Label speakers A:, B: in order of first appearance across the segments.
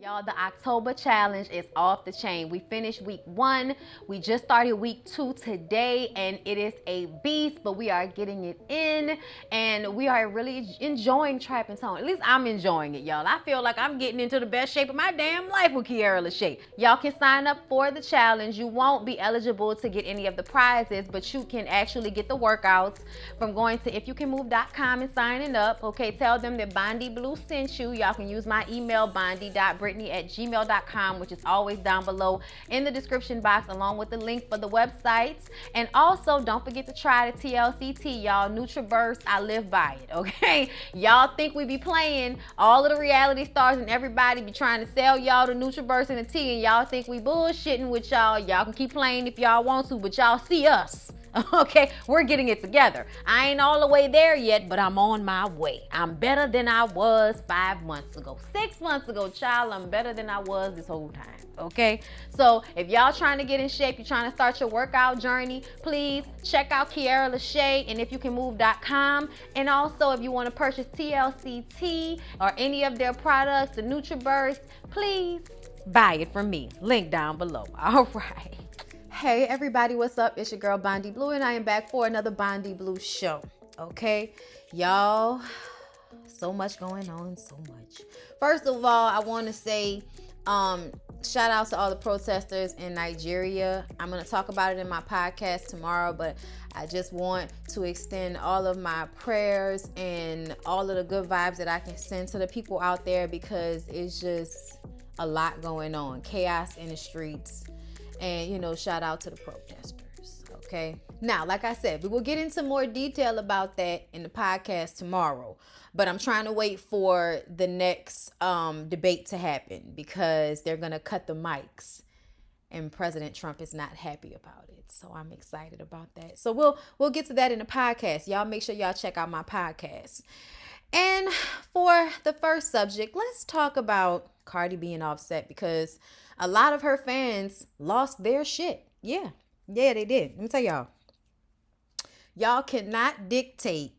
A: Y'all, the October challenge is off the chain. We finished week 1. We just started week 2 today, and it is a beast, but we are getting it in, and we are really enjoying Trap and Tone. At least I'm enjoying it, y'all. I feel like I'm getting into the best shape of my damn life with LASHAE. Y'all can sign up for the challenge. You won't be eligible to get any of the prizes, but you can actually get the workouts from going to ifyoucanmove.com and signing up. Okay, tell them that Bondy Blue sent you. Y'all can use my email, bondy.brittany@gmail.com, which is always down below in the description box, along with the link for the websites. And also, don't forget to try the TLCT, y'all. Nutriburst, I live by it, okay? Y'all think we be playing, all of the reality stars and everybody be trying to sell y'all the Nutriburst and the tea, and y'all think we bullshitting with y'all. Y'all can keep playing if y'all want to, but y'all see us. Okay, we're getting it together. I ain't all the way there yet, but I'm on my way. I'm better than I was 5 months ago. 6 months ago, child, I'm better than I was this whole time. Okay, so if y'all trying to get in shape, you're trying to start your workout journey, please check out LASHAE and ifyoucanmove.com. And also, if you want to purchase TLCT or any of their products, the NutriBurst, please buy it from me. Link down below. All right. Hey everybody, what's up? It's your girl Bondy Blue, and I am back for another Bondy Blue show. Okay, y'all, so much going on, so much. First of all, I want to say shout out to all the protesters in Nigeria. I'm going to talk about it in my podcast tomorrow, but I just want to extend all of my prayers and all of the good vibes that I can send to the people out there, because it's just a lot going on. Chaos in the streets. And, you know, shout out to the protesters, okay? Now, like I said, we will get into more detail about that in the podcast tomorrow. But I'm trying to wait for the next debate to happen, because they're going to cut the mics. And President Trump is not happy about it. So I'm excited about that. So we'll get to that in the podcast. Y'all make sure y'all check out my podcast. And for the first subject, let's talk about Cardi B and Offset, because a lot of her fans lost their shit. Yeah, they did. Let me tell y'all. Y'all cannot dictate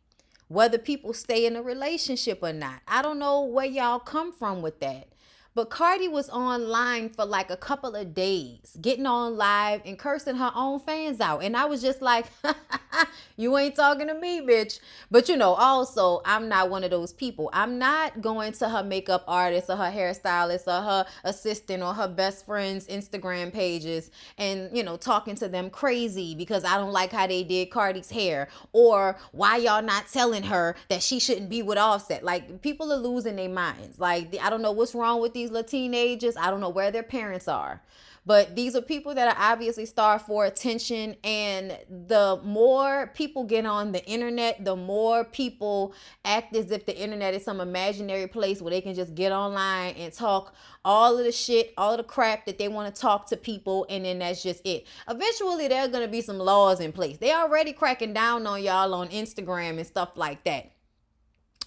A: whether people stay in a relationship or not. I don't know where y'all come from with that. But Cardi was online for like a couple of days, getting on live and cursing her own fans out. And I was just like, you ain't talking to me, bitch. But, you know, also, I'm not one of those people. I'm not going to her makeup artist or her hairstylist or her assistant or her best friend's Instagram pages and, you know, talking to them crazy because I don't like how they did Cardi's hair, or why y'all not telling her that she shouldn't be with Offset. Like, people are losing their minds. Like, I don't know what's wrong with these little teenagers. I don't know where their parents are. But these are people that are obviously starved for attention. And the more people get on the internet, the more people act as if the internet is some imaginary place where they can just get online and talk all of the shit, all of the crap that they want to talk to people. And then that's just it. Eventually, there are going to be some laws in place. They already cracking down on y'all on Instagram and stuff like that.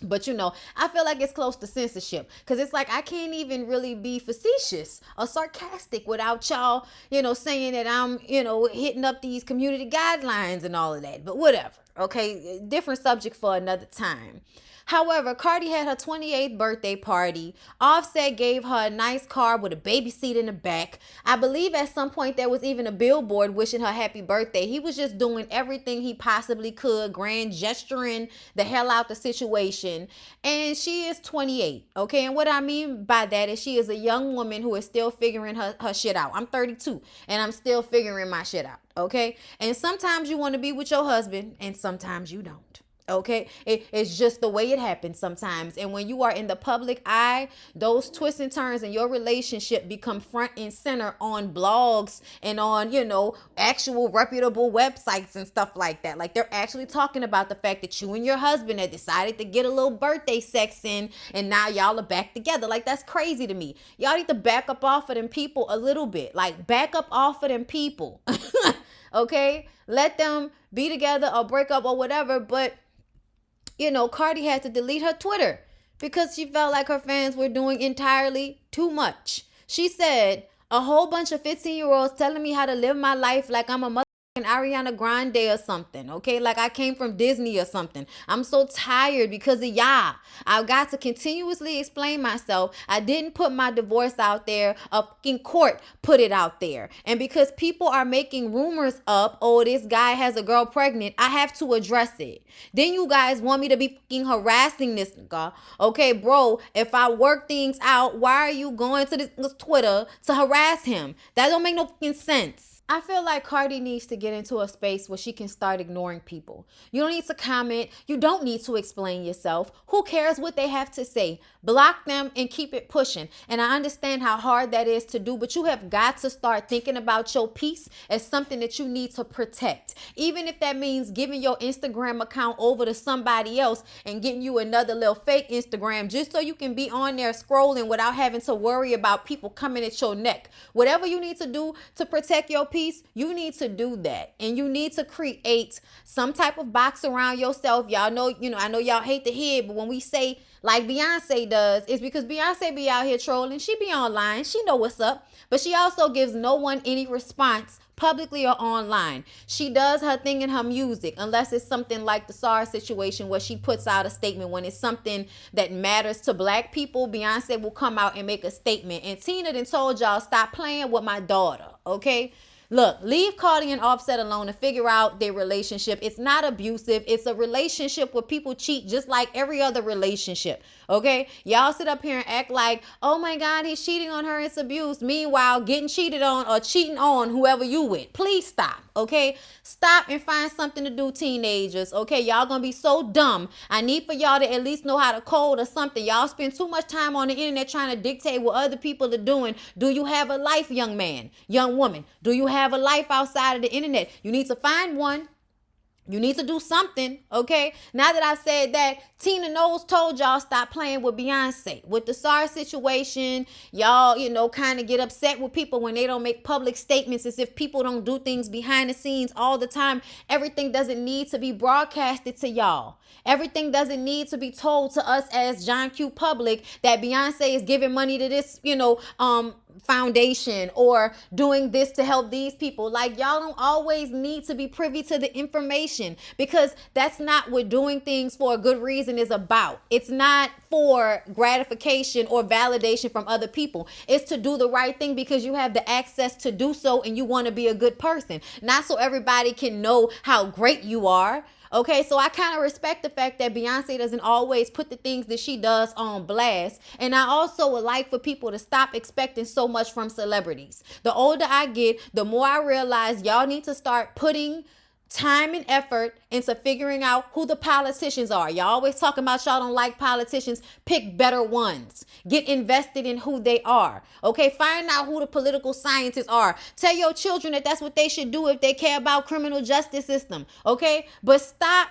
A: But, you know, I feel like it's close to censorship, because it's like I can't even really be facetious or sarcastic without y'all, you know, saying that I'm, you know, hitting up these community guidelines and all of that. But whatever. Okay, different subject for another time. However, Cardi had her 28th birthday party. Offset gave her a nice car with a baby seat in the back. I believe at some point there was even a billboard wishing her happy birthday. He was just doing everything he possibly could, grand gesturing the hell out the situation. And she is 28, okay? And what I mean by that is she is a young woman who is still figuring her shit out. I'm 32, and I'm still figuring my shit out, okay? And sometimes you want to be with your husband, and sometimes you don't. Okay, it's just the way it happens sometimes. And when you are in the public eye, those twists and turns in your relationship become front and center on blogs and on, you know, actual reputable websites and stuff like that. Like, they're actually talking about the fact that you and your husband had decided to get a little birthday sex in, and now y'all are back together. Like, that's crazy to me. Y'all need to back up off of them people a little bit. Like, back up off of them people. Okay, let them be together or break up or whatever. But you know, Cardi had to delete her Twitter because she felt like her fans were doing entirely too much. She said, a whole bunch of 15-year-olds telling me how to live my life like I'm a mother Ariana Grande or something, okay? Like I came from Disney or something. I'm so tired because of y'all. I've got to continuously explain myself. I didn't put my divorce out there. A fucking court put it out there. And because people are making rumors up, oh, this guy has a girl pregnant, I have to address it. Then you guys want me to be fucking harassing this nigga. Okay, bro, if I work things out, why are you going to this Twitter to harass him? That don't make no fucking sense. I feel like Cardi needs to get into a space where she can start ignoring people. You don't need to comment. You don't need to explain yourself. Who cares what they have to say? Block them and keep it pushing. And I understand how hard that is to do, but you have got to start thinking about your peace as something that you need to protect. Even if that means giving your Instagram account over to somebody else and getting you another little fake Instagram just so you can be on there scrolling without having to worry about people coming at your neck. Whatever you need to do to protect your peace, you need to do that. And you need to create some type of box around yourself. Y'all know, I know y'all hate to hear it, but when we say like Beyonce does, it's because Beyonce be out here trolling. She be online. She know what's up. But she also gives no one any response publicly or online. She does her thing in her music, unless it's something like the SARS situation where she puts out a statement. When it's something that matters to black people, Beyonce will come out and make a statement. And Tina done told y'all, stop playing with my daughter, okay? Look, leave Cardi and Offset alone and figure out their relationship. It's not abusive. It's a relationship where people cheat just like every other relationship. Okay? Y'all sit up here and act like, oh my God, he's cheating on her. It's abuse. Meanwhile, getting cheated on or cheating on whoever you with. Please stop. Okay? Stop and find something to do, teenagers. Okay? Y'all gonna be so dumb. I need for y'all to at least know how to code or something. Y'all spend too much time on the internet trying to dictate what other people are doing. Do you have a life, young man, young woman? Do you have a life outside of the internet? You need to find one. You need to do something, okay? Now that I said that, Tina Knowles told y'all stop playing with Beyonce. With the SARS situation, y'all, kind of get upset with people when they don't make public statements, as if people don't do things behind the scenes all the time. Everything doesn't need to be broadcasted to y'all. Everything doesn't need to be told to us as John Q. Public that Beyonce is giving money to this, foundation or doing this to help these people. Like, y'all don't always need to be privy to the information, because that's not what doing things for a good reason is about. It's not for gratification or validation from other people. It's to do the right thing because you have the access to do so and you want to be a good person, not so everybody can know how great you are. Okay, so I kind of respect the fact that Beyonce doesn't always put the things that she does on blast. And I also would like for people to stop expecting so much from celebrities. The older I get, the more I realize y'all need to start putting time and effort into figuring out who the politicians are. Y'all always talking about y'all don't like politicians. Pick better ones. Get invested in who they are. Okay, find out who the political scientists are. Tell your children that that's what they should do if they care about criminal justice system. Okay, but stop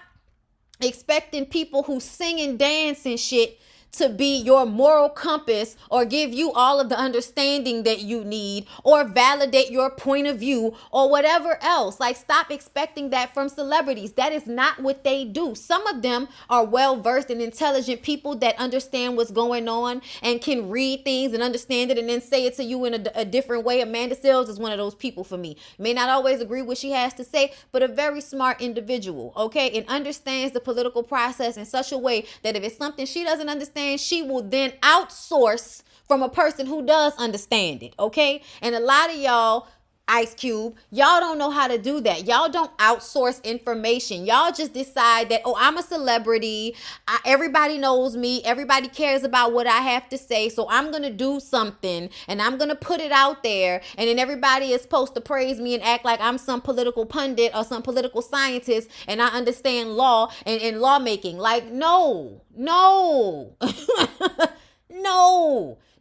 A: expecting people who sing and dance and shit to be your moral compass or give you all of the understanding that you need or validate your point of view or whatever else. Like, stop expecting that from celebrities. That is not what they do. Some of them are well-versed and intelligent people that understand what's going on and can read things and understand it and then say it to you in a different way. Amanda Seales is one of those people for me. May not always agree with what she has to say, but a very smart individual, okay? And understands the political process in such a way that if it's something she doesn't understand, she will then outsource from a person who does understand it, okay? And a lot of y'all, Ice Cube, y'all don't know how to do that. Y'all don't outsource information. Y'all just decide that, oh, I'm a celebrity. Everybody knows me. Everybody cares about what I have to say. So I'm going to do something and I'm going to put it out there. And then everybody is supposed to praise me and act like I'm some political pundit or some political scientist and I understand law and lawmaking. Like, no. No.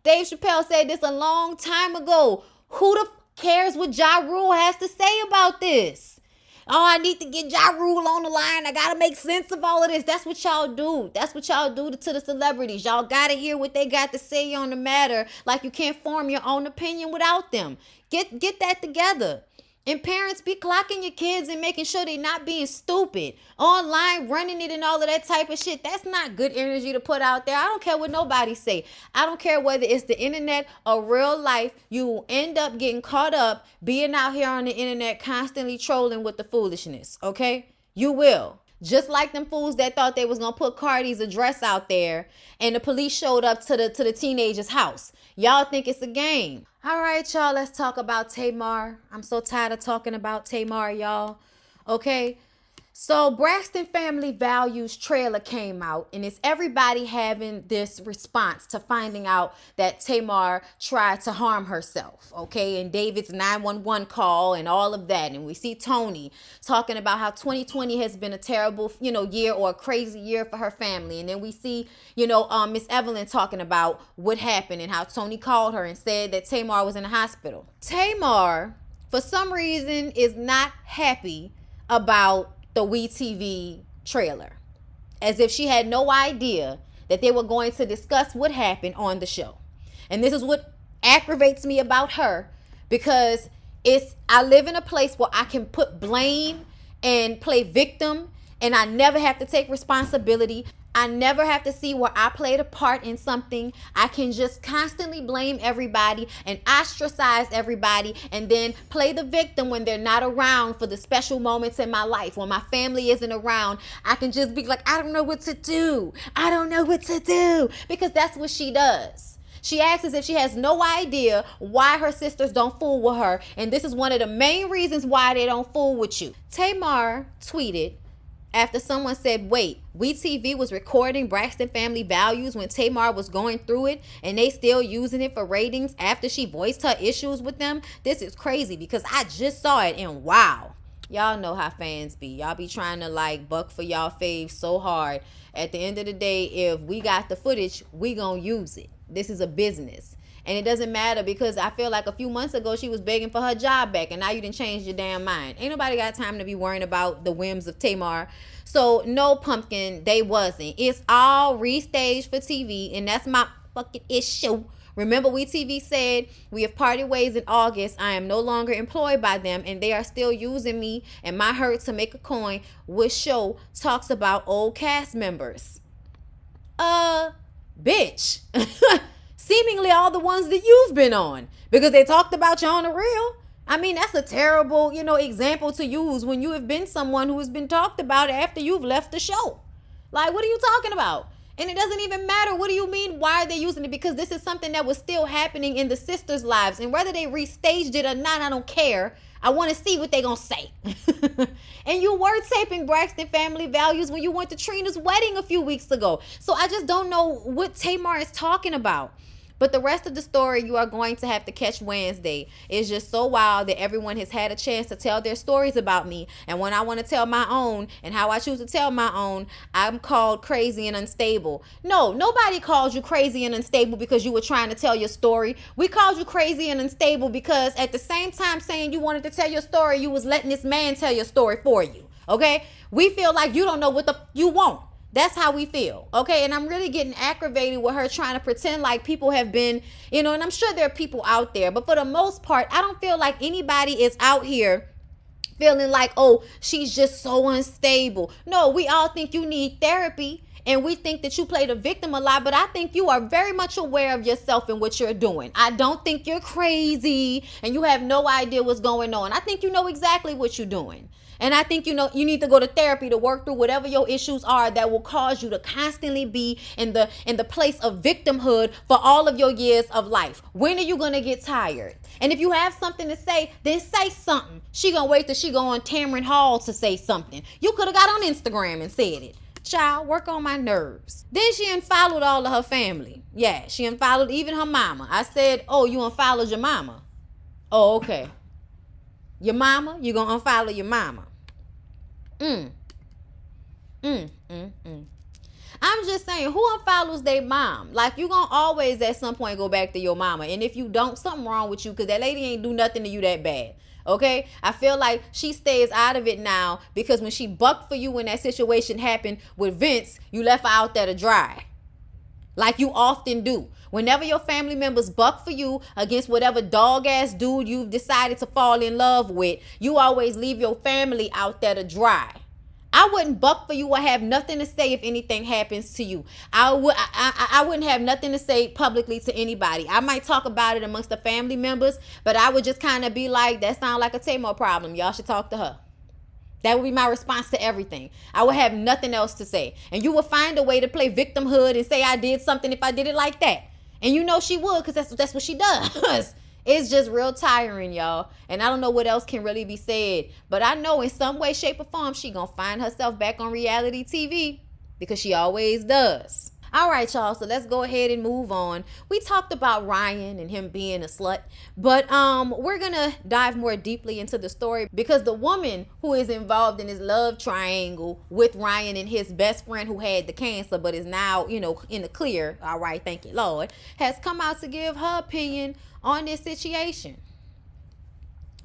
A: Dave Chappelle said this a long time ago. Who the cares what Ja Rule has to say about this? Oh, I need to get Ja Rule on the line. I got to make sense of all of this. That's what y'all do. That's what y'all do to the celebrities. Y'all got to hear what they got to say on the matter. Like, you can't form your own opinion without them. Get that together. And parents be clocking your kids and making sure they not being stupid. Online, running it and all of that type of shit. That's not good energy to put out there. I don't care what nobody say. I don't care whether it's the internet or real life. You will end up getting caught up being out here on the internet constantly trolling with the foolishness, okay? You will. Just like them fools that thought they was gonna put Cardi's address out there and the police showed up to the teenager's house. Y'all think it's a game. All right, y'all, let's talk about Tamar. I'm so tired of talking about Tamar, y'all. Okay? So Braxton Family Values trailer came out, and it's everybody having this response to finding out that Tamar tried to harm herself, okay? And David's 911 call and all of that. And we see Tony talking about how 2020 has been a terrible, year or a crazy year for her family. And then we see, Miss Evelyn talking about what happened and how Tony called her and said that Tamar was in the hospital. Tamar, for some reason, is not happy about the WeTV trailer, as if she had no idea that they were going to discuss what happened on the show. And this is what aggravates me about her, because I live in a place where I can put blame and play victim, and I never have to take responsibility. I never have to see where I played a part in something. I can just constantly blame everybody and ostracize everybody and then play the victim when they're not around for the special moments in my life. When my family isn't around, I can just be like, I don't know what to do. I don't know what to do. Because that's what she does. She acts as if she has no idea why her sisters don't fool with her. And this is one of the main reasons why they don't fool with you. Tamar tweeted, after someone said, wait, WeTV was recording Braxton Family Values when Tamar was going through it and they still using it for ratings after she voiced her issues with them? This is crazy because I just saw it and wow. Y'all know how fans be. Y'all be trying to buck for y'all faves so hard. At the end of the day, if we got the footage, we gonna use it. This is a business. And it doesn't matter because I feel like a few months ago she was begging for her job back and now you done changed your damn mind. Ain't nobody got time to be worrying about the whims of Tamar. So no, pumpkin, they wasn't. It's all restaged for TV and that's my fucking issue. Remember, WeTV said we have parted ways in August. I am no longer employed by them and they are still using me and my hurt to make a coin, which show talks about old cast members. Bitch. Seemingly all the ones that you've been on because they talked about you on the real. I mean, that's a terrible, example to use when you have been someone who has been talked about after you've left the show. Like, what are you talking about? And it doesn't even matter. What do you mean? Why are they using it? Because this is something that was still happening in the sisters' lives. And whether they restaged it or not, I don't care. I want to see what they going to say. And you were taping Braxton Family Values when you went to Trina's wedding a few weeks ago. So I just don't know what Tamar is talking about. But the rest of the story you are going to have to catch Wednesday. It's just so wild that everyone has had a chance to tell their stories about me. And when I want to tell my own and how I choose to tell my own, I'm called crazy and unstable. No, nobody called you crazy and unstable because you were trying to tell your story. We called you crazy and unstable because at the same time saying you wanted to tell your story, you was letting this man tell your story for you. Okay? We feel like you don't know what you want. That's how we feel, okay? And I'm really getting aggravated with her trying to pretend like people have been, and I'm sure there are people out there, but for the most part, I don't feel like anybody is out here feeling like, oh, she's just so unstable. No, we all think you need therapy, and we think that you play the victim a lot, but I think you are very much aware of yourself and what you're doing. I don't think you're crazy, and you have no idea what's going on. I think you know exactly what you're doing. And I think, you need to go to therapy to work through whatever your issues are that will cause you to constantly be in the place of victimhood for all of your years of life. When are you going to get tired? And if you have something to say, then say something. She going to wait till she go on Tamron Hall to say something. You could have got on Instagram and said it. Child, work on my nerves. Then she unfollowed all of her family. Yeah, she unfollowed even her mama. I said, oh, you unfollowed your mama. Oh, okay. Your mama? You going to unfollow your mama. I'm just saying, who unfollows their mom? Like, you gonna always at some point go back to your mama. And if you don't, something wrong with you because that lady ain't do nothing to you that bad. Okay? I feel like she stays out of it now because when she bucked for you when that situation happened with Vince, you left her out there to dry. like you often do. Whenever your family members buck for you against whatever dog ass dude you've decided to fall in love with, you always leave your family out there to dry. I wouldn't buck for you or have nothing to say if anything happens to you. I wouldn't have nothing to say publicly to anybody. I might talk about it amongst the family members, but I would just kind of be like, that sounds like a Tamar problem. Y'all should talk to her. That would be my response to everything. I would have nothing else to say. And you would find a way to play victimhood and say I did something if I did it like that. And you know she would, because that's what she does. It's just real tiring, y'all. And I don't know what else can really be said. But I know in some way, shape, or form, she gonna find herself back on reality TV. Because she always does. All right, y'all, so let's go ahead and move on. We talked about Ryan and him being a slut, but we're gonna dive more deeply into the story because the woman who is involved in this love triangle with Ryan and his best friend who had the cancer but is now, you know, in the clear, all right, thank you, Lord, has come out to give her opinion on this situation.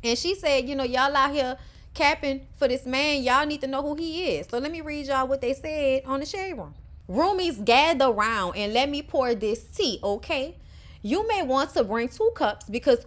A: And she said, you know, y'all out here capping for this man, y'all need to know who he is. So let me read y'all what they said on the Shade Room. Roomies, gather round and let me pour this tea, okay? You may want to bring 2 cups because,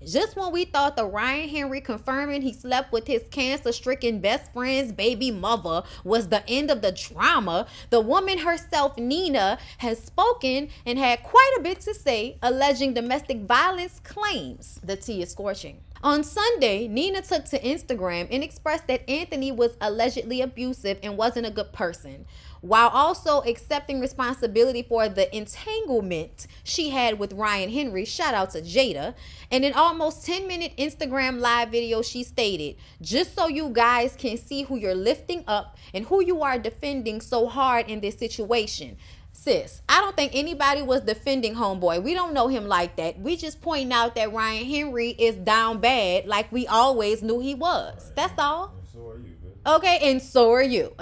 A: just when we thought the Ryan Henry confirming he slept with his cancer-stricken best friend's baby mother was the end of the drama, the woman herself, Nina, has spoken and had quite a bit to say, alleging domestic violence claims. The tea is scorching. On Sunday, Nina took to Instagram and expressed that Anthony was allegedly abusive and wasn't a good person, while also accepting responsibility for the entanglement she had with Ryan Henry. Shout out to Jada. And in almost 10-minute Instagram live video, she stated, just so you guys can see who you're lifting up and who you are defending so hard in this situation. Sis, I don't think anybody was defending homeboy. We don't know him like that. We just pointing out that Ryan Henry is down bad like we always knew he was. That's all.
B: And so are you, bitch.
A: Okay, and so are you.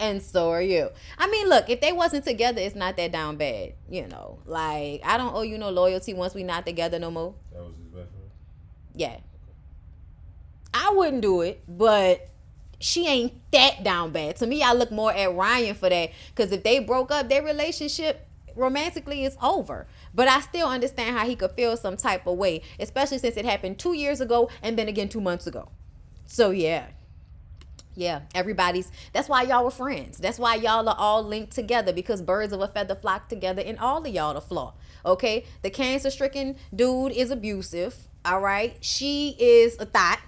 A: And so are you. I mean, look, if they wasn't together, it's not that down bad. You know, like, I don't owe you no loyalty once we not together no more.
B: That was his best friend?
A: Yeah. I wouldn't do it, but she ain't that down bad. To me, I look more at Ryan for that. Because if they broke up, their relationship romantically is over. But I still understand how he could feel some type of way, especially since it happened 2 years ago and then again 2 months ago. So, yeah. Yeah, that's why y'all were friends. That's why y'all are all linked together, because birds of a feather flock together and all of y'all the flaw. Okay, the cancer-stricken dude is abusive. All right, she is a thought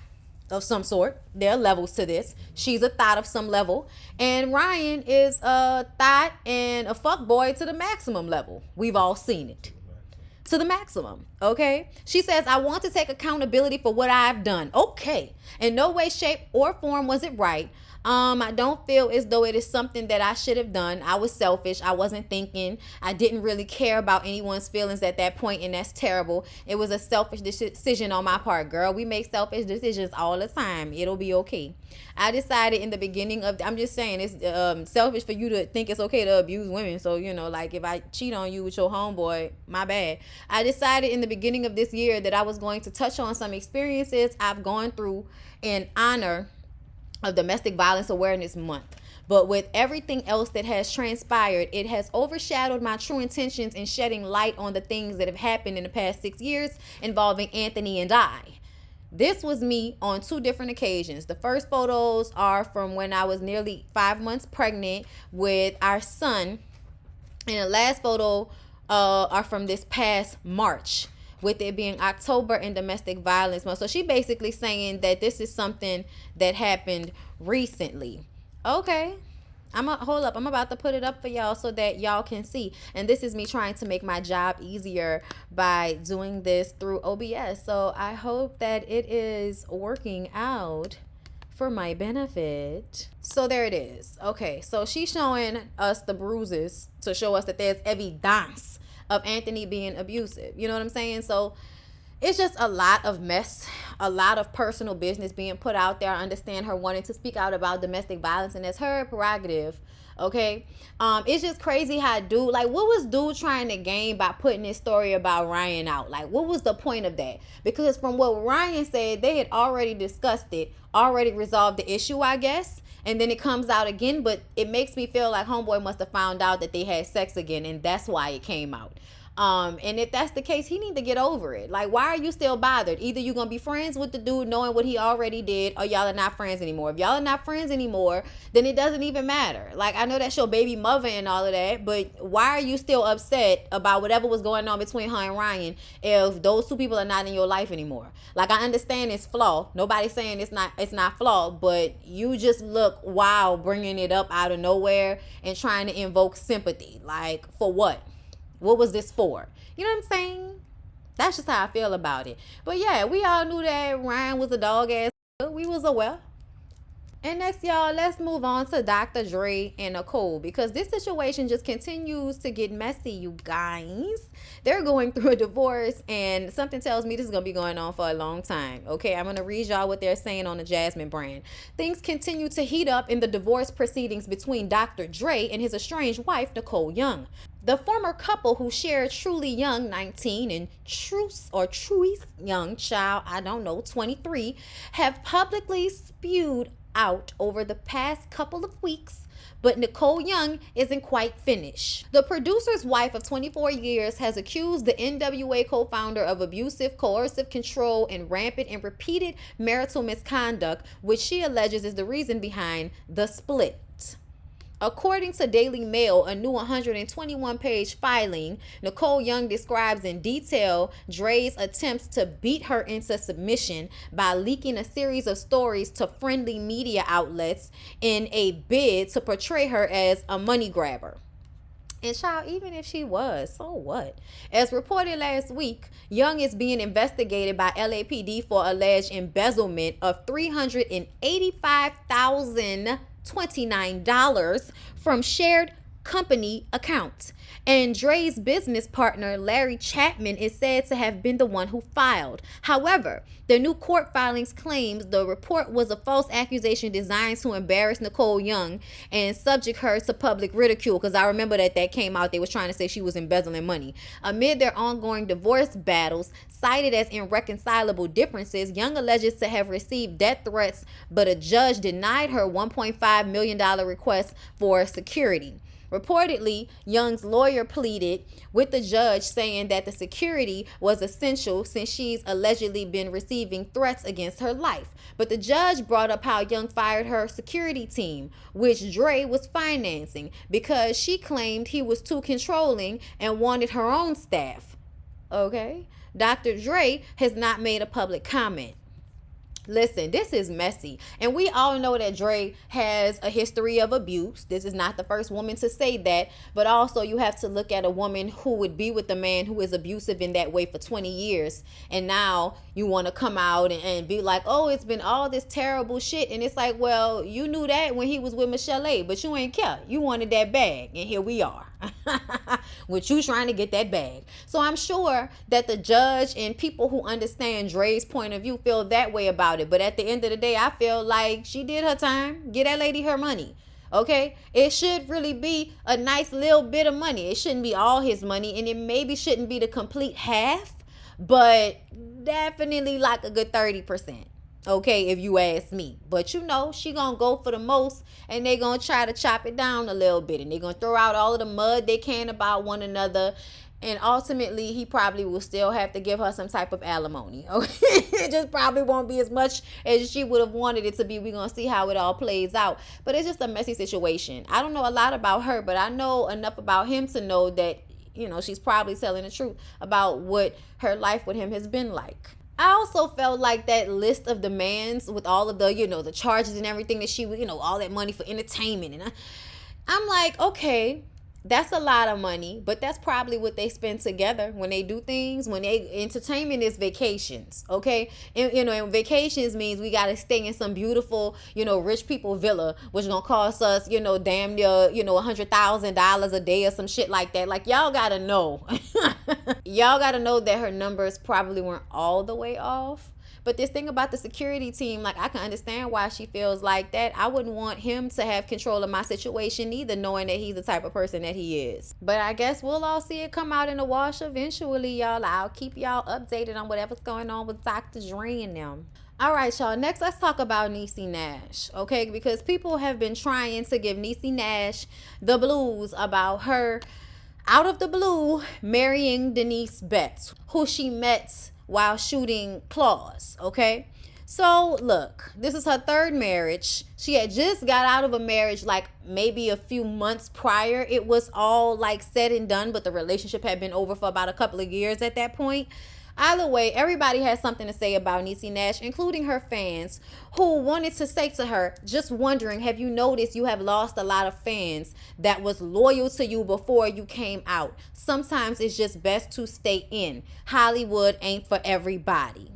A: of some sort. There are levels to this. She's a thought of some level, and Ryan is a thought and a fuckboy to the maximum level. We've all seen it. To the maximum. Okay, she says, I want to take accountability for what I've done. Okay, in no way, shape, or form was it right. I don't feel as though it is something that I should have done. I was selfish. I wasn't thinking. I didn't really care about anyone's feelings at that point, and that's terrible. It was a selfish decision on my part, girl. We make selfish decisions all the time. It'll be okay. I decided in the beginning of, I'm just saying, it's selfish for you to think it's okay to abuse women. So, you know, like if I cheat on you with your homeboy, my bad. I decided in the beginning of this year that I was going to touch on some experiences I've gone through in honor of Domestic Violence Awareness Month. But with everything else that has transpired, it has overshadowed my true intentions in shedding light on the things that have happened in the past 6 years involving Anthony and I. This was me on 2 different occasions. The first photos are from when I was nearly 5 months pregnant with our son. And the last photo are from this past March, with it being October and Domestic Violence Month. So she basically saying that this is something that happened recently. Okay. Hold up. I'm about to put it up for y'all so that y'all can see. And this is me trying to make my job easier by doing this through OBS. So I hope that it is working out for my benefit. So there it is. Okay. So she's showing us the bruises to show us that there's evidence of Anthony being abusive. You know what I'm saying? So it's just a lot of mess, a lot of personal business being put out there. I understand her wanting to speak out about domestic violence, and that's her prerogative. Okay, it's just crazy how dude, like, what was dude trying to gain by putting this story about Ryan out? Like, what was the point of that? Because from what Ryan said, they had already discussed it, already resolved the issue, I guess. and then it comes out again, but it makes me feel like homeboy must have found out that they had sex again, and that's why it came out. And if that's the case, he need to get over it. Like, why are you still bothered? Either you're gonna be friends with the dude knowing what he already did, or y'all are not friends anymore. If y'all are not friends anymore, then it doesn't even matter. Like, I know that's your baby mother and all of that, but why are you still upset about whatever was going on between her and Ryan if those two people are not in your life anymore? Like, I understand it's flawed. Nobody's saying it's not flawed, but you just look wild bringing it up out of nowhere and trying to invoke sympathy. Like, for what? What was this for? You know what I'm saying? That's just how I feel about it. But yeah, we all knew that Ryan was a dog ass. We was aware. And next, y'all, let's move on to Dr. Dre and Nicole, because this situation just continues to get messy, you guys. They're going through a divorce, and something tells me this is going to be going on for a long time. Okay, I'm going to read y'all what they're saying on the Jasmine brand. Things continue to heat up in the divorce proceedings between Dr. Dre and his estranged wife, Nicole Young. The former couple, who shared Truly Young, 19, and Truce Young, child, I don't know, 23, have publicly spewed out over the past couple of weeks, but Nicole Young isn't quite finished. The producer's wife of 24 years has accused the NWA co-founder of abusive, coercive control and rampant and repeated marital misconduct, which she alleges is the reason behind the split. According to Daily Mail, a new 121-page filing, Nicole Young describes in detail Dre's attempts to beat her into submission by leaking a series of stories to friendly media outlets in a bid to portray her as a money grabber. And child, even if she was, so what? As reported last week, Young is being investigated by LAPD for alleged embezzlement of $385,029 from shared company accounts. And Dre's business partner, Larry Chapman, is said to have been the one who filed. However, the new court filings claims the report was a false accusation designed to embarrass Nicole Young and subject her to public ridicule, because I remember that came out. They was trying to say she was embezzling money. Amid their ongoing divorce battles, cited as irreconcilable differences, Young alleges to have received death threats, but a judge denied her $1.5 million request for security. Reportedly, Young's lawyer pleaded with the judge, saying that the security was essential since she's allegedly been receiving threats against her life. But the judge brought up how Young fired her security team, which Dre was financing, because she claimed he was too controlling and wanted her own staff. Okay? Dr. Dre has not made a public comment. Listen, this is messy. And we all know that Dre has a history of abuse. This is not the first woman to say that. But also, you have to look at a woman who would be with a man who is abusive in that way for 20 years. And now you want to come out and be like, oh, it's been all this terrible shit. And it's like, well, you knew that when he was with Michelle A, but you ain't care. You wanted that bag. And here we are. With you trying to get that bag. So I'm sure that the judge and people who understand Dre's point of view feel that way about it. But at the end of the day, I feel like she did her time. Get that lady her money. Okay? It should really be a nice little bit of money. It shouldn't be all his money, and it maybe shouldn't be the complete half, but definitely like a good 30%. Okay, if you ask me. But you know, she gonna go for the most, and they gonna try to chop it down a little bit, and they gonna throw out all of the mud they can about one another, and ultimately he probably will still have to give her some type of alimony. Okay, it just probably won't be as much as she would have wanted it to be. We're gonna see how it all plays out, but it's just a messy situation. I don't know a lot about her, but I know enough about him to know that, you know, she's probably telling the truth about what her life with him has been like. I also felt like that list of demands with all of the, you know, the charges and everything that she, you know, all that money for entertainment. And I'm like, okay, that's a lot of money, but that's probably what they spend together when they do things. When they, entertainment is vacations, okay? And, you know, and vacations means we got to stay in some beautiful, you know, rich people villa, which is going to cost us, you know, damn near, you know, $100,000 a day or some shit like that. Like, y'all got to know. Y'all got to know that her numbers probably weren't all the way off. But this thing about the security team, like, I can understand why she feels like that. I wouldn't want him to have control of my situation either, knowing that he's the type of person that he is. But I guess we'll all see it come out in the wash eventually, y'all. I'll keep y'all updated on whatever's going on with Dr. Dre and them. All right, y'all. Next, let's talk about Niecy Nash, okay? Because people have been trying to give Niecy Nash the blues about her, out of the blue, marrying Denise Betts, who she met while shooting Claws, okay? So, look, this is her third marriage. She had just got out of a marriage like maybe a few months prior. It was all like said and done, but the relationship had been over for about a couple of years at that point. Either way, everybody has something to say about Niecy Nash, including her fans, who wanted to say to her, just wondering, have you noticed you have lost a lot of fans that was loyal to you before you came out? Sometimes it's just best to stay in. Hollywood ain't for everybody.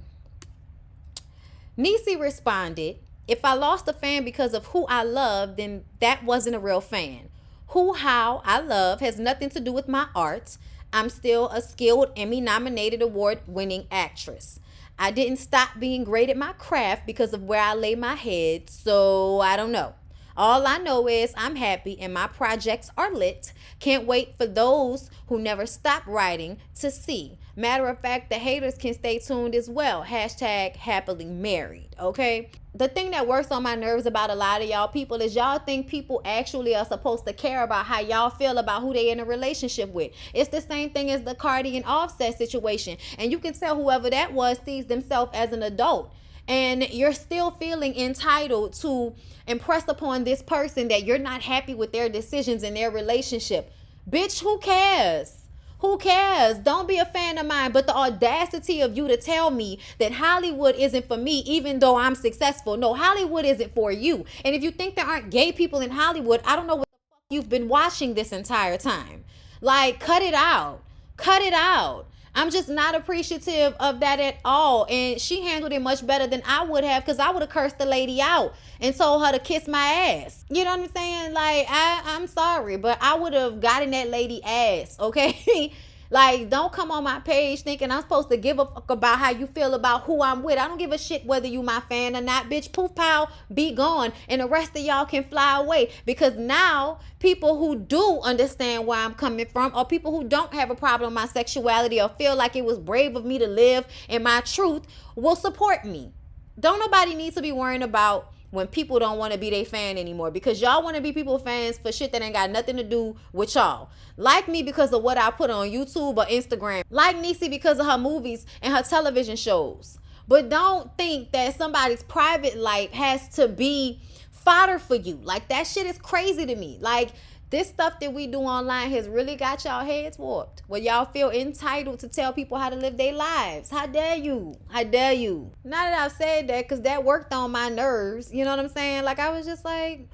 A: Niecy responded, if I lost a fan because of who I love, then that wasn't a real fan. How I love has nothing to do with my art. I'm still a skilled Emmy-nominated award-winning actress. I didn't stop being great at my craft because of where I lay my head, so I don't know. All I know is I'm happy and my projects are lit. Can't wait for those who never stop writing to see. Matter of fact, the haters can stay tuned as well. Hashtag happily married, okay? The thing that works on my nerves about a lot of y'all people is y'all think people actually are supposed to care about how y'all feel about who they in a relationship with. It's the same thing as the Cardi and Offset situation. And you can tell whoever that was sees themselves as an adult. And you're still feeling entitled to impress upon this person that you're not happy with their decisions in their relationship. Bitch, who cares? Who cares? Don't be a fan of mine. But the audacity of you to tell me that Hollywood isn't for me, even though I'm successful. No, Hollywood isn't for you. And if you think there aren't gay people in Hollywood, I don't know what the fuck you've been watching this entire time. Like, cut it out. Cut it out. I'm just not appreciative of that at all. And she handled it much better than I would have, because I would have cursed the lady out and told her to kiss my ass. You know what I'm saying? Like, I'm sorry, but I would have gotten that lady ass, okay? Like, don't come on my page thinking I'm supposed to give a fuck about how you feel about who I'm with. I don't give a shit whether you my fan or not, bitch. Poof, pow, be gone. And the rest of y'all can fly away. Because now, people who do understand where I'm coming from, or people who don't have a problem with my sexuality or feel like it was brave of me to live in my truth, will support me. Don't nobody need to be worrying about when people don't want to be their fan anymore, because y'all want to be people fans for shit that ain't got nothing to do with y'all. Like me because of what I put on YouTube or Instagram. Like Niecy because of her movies and her television shows. But don't think that somebody's private life has to be fodder for you. Like, that shit is crazy to me. Like, this stuff that we do online has really got y'all heads warped, where y'all feel entitled to tell people how to live their lives. How dare you? How dare you? Now that I've said that, because that worked on my nerves, you know what I'm saying? Like, I was just like,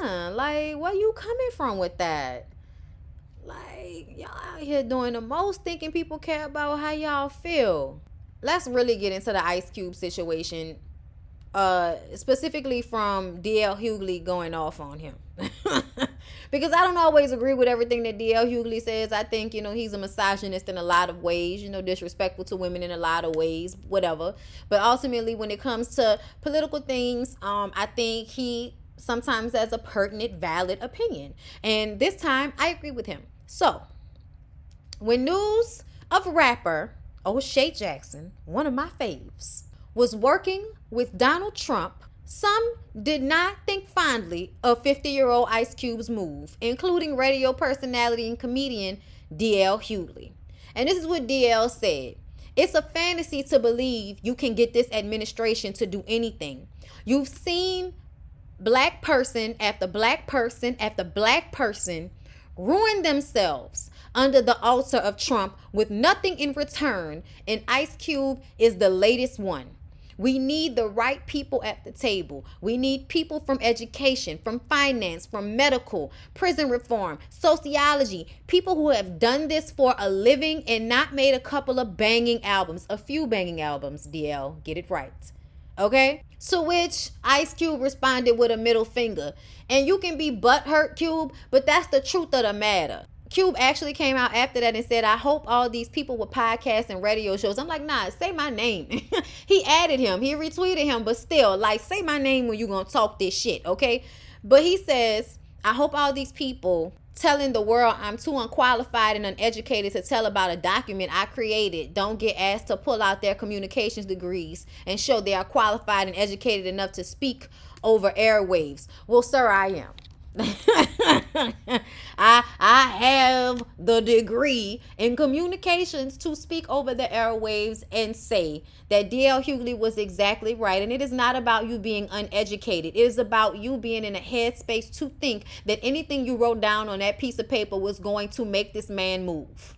A: like, where you coming from with that? Like, y'all out here doing the most, thinking people care about how y'all feel. Let's really get into the Ice Cube situation, specifically from D.L. Hughley going off on him. Because I don't always agree with everything that D.L. Hughley says. I think, he's a misogynist in a lot of ways, disrespectful to women in a lot of ways, whatever. But ultimately, when it comes to political things, I think he sometimes has a pertinent, valid opinion. And this time, I agree with him. So, when news of rapper O'Shea Jackson, one of my faves, was working with Donald Trump, some did not think fondly of 50-year-old Ice Cube's move, including radio personality and comedian D.L. Hughley. And this is what D.L. said. It's a fantasy to believe you can get this administration to do anything. You've seen black person after black person after black person ruin themselves under the altar of Trump with nothing in return, and Ice Cube is the latest one. We need the right people at the table. We need people from education, from finance, from medical, prison reform, sociology, people who have done this for a living and not made a couple of banging albums, a few banging albums, DL, get it right. Okay? To which Ice Cube responded with a middle finger. And you can be butthurt, Cube, but that's the truth of the matter. Cube actually came out after that and said, I hope all these people with podcasts and radio shows. I'm like, nah, say my name. He added him. He retweeted him. But still, like, say my name when you going to talk this shit, okay? But he says, I hope all these people telling the world I'm too unqualified and uneducated to tell about a document I created don't get asked to pull out their communications degrees and show they are qualified and educated enough to speak over airwaves. Well, sir, I am. I have the degree in communications to speak over the airwaves and say that D.L. Hughley was exactly right. And it is not about you being uneducated. It is about you being in a headspace to think that anything you wrote down on that piece of paper was going to make this man move.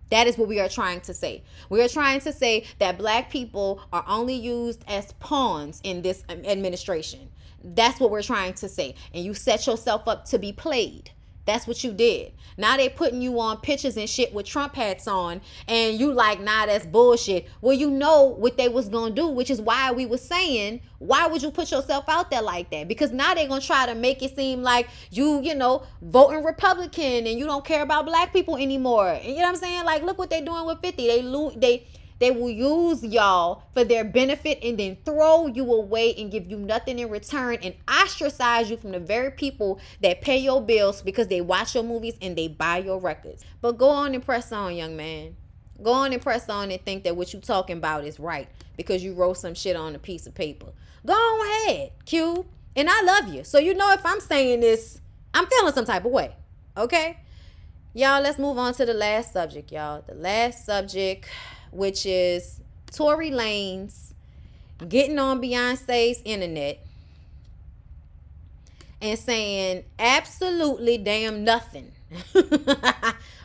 A: That is what we are trying to say. We are trying to say that black people are only used as pawns in this administration. That's what we're trying to say. And you set yourself up to be played. That's what you did. Now they putting you on pictures and shit with Trump hats on, and you like, nah, that's bullshit. Well, you know what they was gonna do, which is why we was saying, why would you put yourself out there like that? Because now they're gonna try to make it seem like you know, voting Republican and you don't care about black people anymore. And you know what I'm saying? Like, look what they're doing with 50. They will use y'all for their benefit and then throw you away and give you nothing in return and ostracize you from the very people that pay your bills because they watch your movies and they buy your records. But go on and press on, young man. Go on and press on and think that what you talking about is right because you wrote some shit on a piece of paper. Go on ahead, Q. And I love you. So you know if I'm saying this, I'm feeling some type of way. Okay? Y'all, let's move on to the last subject, y'all. The last subject, which is Tory Lanez getting on Beyonce's internet and saying absolutely damn nothing.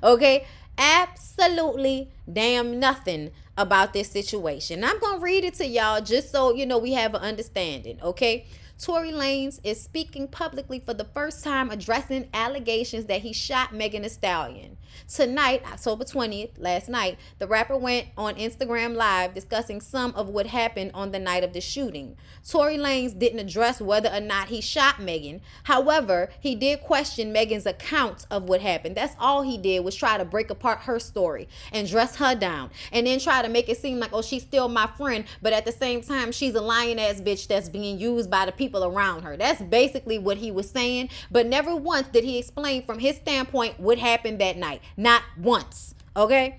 A: Okay? Absolutely damn nothing about this situation. I'm going to read it to y'all just so, you know, we have an understanding, okay? Tory Lanez is speaking publicly for the first time addressing allegations that he shot Megan Thee Stallion. Tonight, October 20th, last night, the rapper went on Instagram Live discussing some of what happened on the night of the shooting. Tory Lanez didn't address whether or not he shot Megan. However, he did question Megan's account of what happened. That's all he did, was try to break apart her story and dress her down and then try to make it seem like, oh, she's still my friend, but at the same time, she's a lying ass bitch that's being used by the people around her. That's basically what he was saying, but never once did he explain from his standpoint what happened that night. Not once, okay?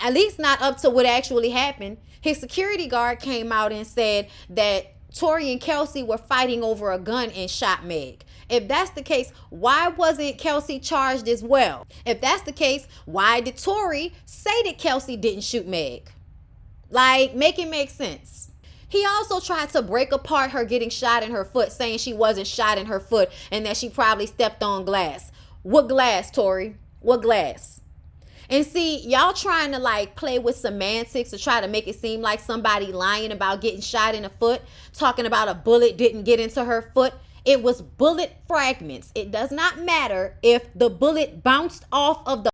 A: At least not up to what actually happened. His security guard came out and said that Tory and Kelsey were fighting over a gun and shot Meg. If that's the case, why wasn't Kelsey charged as well? If that's the case, why did Tory say that Kelsey didn't shoot Meg? Like, make it make sense. He also tried to break apart her getting shot in her foot, saying she wasn't shot in her foot and that she probably stepped on glass. What glass, Tory? What glass? And see, y'all trying to like play with semantics to try to make it seem like somebody lying about getting shot in the foot, talking about a bullet didn't get into her foot. It was bullet fragments. It does not matter if the bullet bounced off of the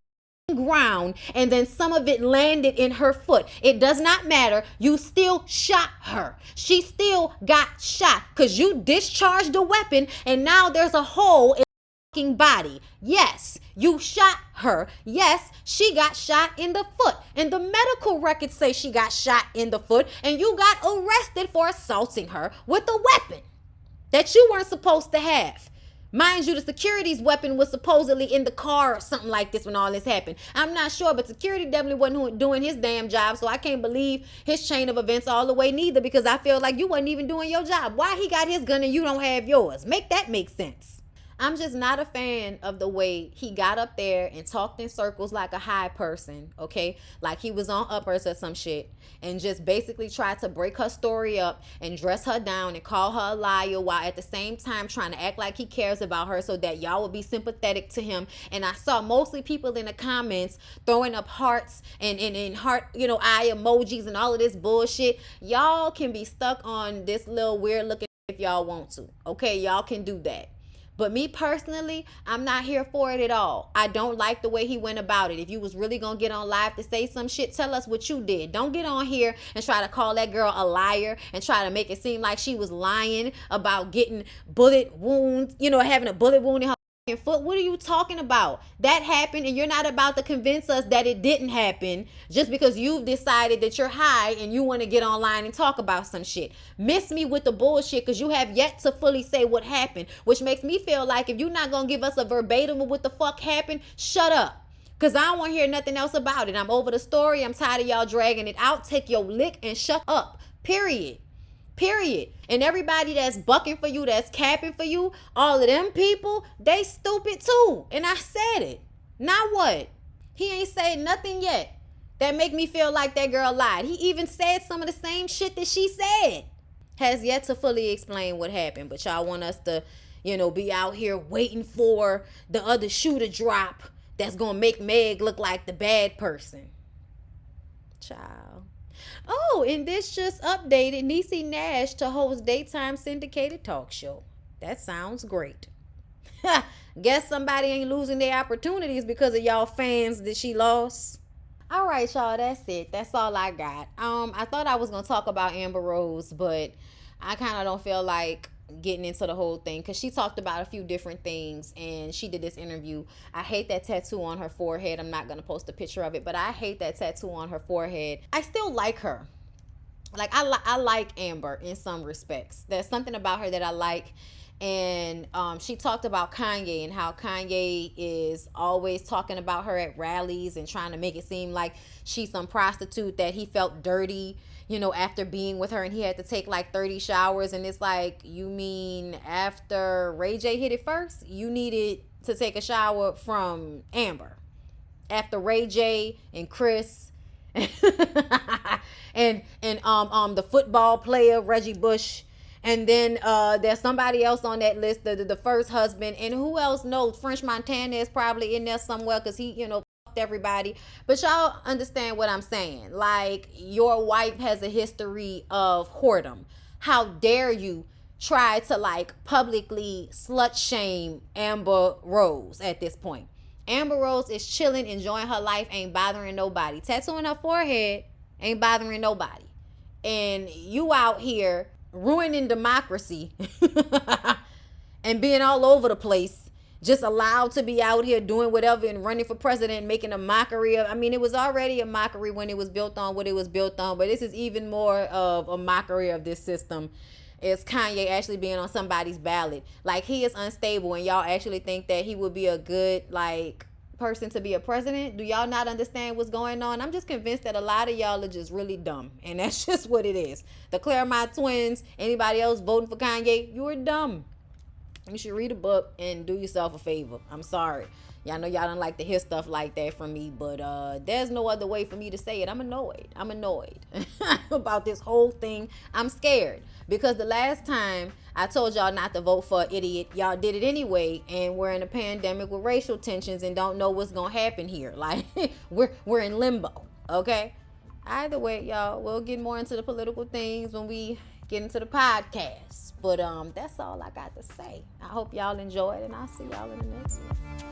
A: ground and then some of it landed in her foot. It does not matter. You still shot her. She still got shot because you discharged the weapon and now there's a hole in her body. Yes, you shot her. Yes, she got shot in the foot. And the medical records say she got shot in the foot and you got arrested for assaulting her with a weapon that you weren't supposed to have. Mind you, the security's weapon was supposedly in the car or something like this when all this happened. I'm not sure, but security definitely wasn't doing his damn job, so I can't believe his chain of events all the way neither, because I feel like you wasn't even doing your job. Why he got his gun and you don't have yours? Make that make sense. I'm just not a fan of the way he got up there and talked in circles like a high person, okay? Like he was on uppers or some shit, and just basically tried to break her story up and dress her down and call her a liar while at the same time trying to act like he cares about her so that y'all would be sympathetic to him. And I saw mostly people in the comments throwing up hearts and heart, you know, eye emojis and all of this bullshit. Y'all can be stuck on this little weird looking if y'all want to, okay? Y'all can do that. But me personally, I'm not here for it at all. I don't like the way he went about it. If you was really going to get on live to say some shit, tell us what you did. Don't get on here and try to call that girl a liar and try to make it seem like she was lying about getting bullet wounds, you know, having a bullet wound in her foot. What are you talking about? That happened, and you're not about to convince us that it didn't happen just because you've decided that you're high and you want to get online and talk about some shit. Miss me with the bullshit, because you have yet to fully say what happened, which makes me feel like if you're not going to give us a verbatim of what the fuck happened, shut up. Because I don't want to hear nothing else about it. I'm over the story. I'm tired of y'all dragging it out. Take your lick and shut up. Period. And everybody that's bucking for you, that's capping for you, all of them people, they stupid too. And I said it. Now what? He ain't said nothing yet that make me feel like that girl lied. He even said some of the same shit that she said. Has yet to fully explain what happened. But y'all want us to, be out here waiting for the other shoe to drop that's going to make Meg look like the bad person. Child. Oh, and this just updated Niecy Nash to host daytime syndicated talk show. That sounds great. Guess somebody ain't losing their opportunities because of y'all fans that she lost. All right, y'all, that's it. That's all I got. I thought I was going to talk about Amber Rose, but I kind of don't feel like getting into the whole thing because she talked about a few different things and she did this interview. I hate that tattoo on her forehead. I'm not going to post a picture of it, but I hate that tattoo on her forehead. I still like her. Like, I like Amber in some respects. There's something about her that I like. And she talked about Kanye and how Kanye is always talking about her at rallies and trying to make it seem like she's some prostitute, that he felt dirty, after being with her, and he had to take like 30 showers. And it's like, you mean after Ray J hit it first, you needed to take a shower from Amber? After Ray J and Chris and the football player Reggie Bush, and then there's somebody else on that list, the first husband, and who else knows? French Montana is probably in there somewhere because he, fucked everybody. But y'all understand what I'm saying. Like, your wife has a history of whoredom. How dare you try to like publicly slut shame Amber Rose at this point? Amber Rose is chilling, enjoying her life, ain't bothering nobody. Tattooing her forehead ain't bothering nobody. And you out here ruining democracy and being all over the place, just allowed to be out here doing whatever and running for president, making a mockery of, it was already a mockery when it was built on what it was built on, but this is even more of a mockery of this system. Is Kanye actually being on somebody's ballot. Like, he is unstable, and y'all actually think that he would be a good, like, person to be a president? Do y'all not understand what's going on? I'm just convinced that a lot of y'all are just really dumb, and that's just what it is. The Claremont twins, anybody else voting for Kanye, you are dumb. You should read a book and do yourself a favor. I'm sorry. Y'all know y'all don't like to hear stuff like that from me, but there's no other way for me to say it. I'm annoyed about this whole thing. I'm scared because the last time I told y'all not to vote for an idiot, y'all did it anyway, and we're in a pandemic with racial tensions and don't know what's gonna happen here. Like, we're in limbo, okay? Either way, y'all, we'll get more into the political things when we get into the podcast. But that's all I got to say. I hope y'all enjoyed, and I'll see y'all in the next one.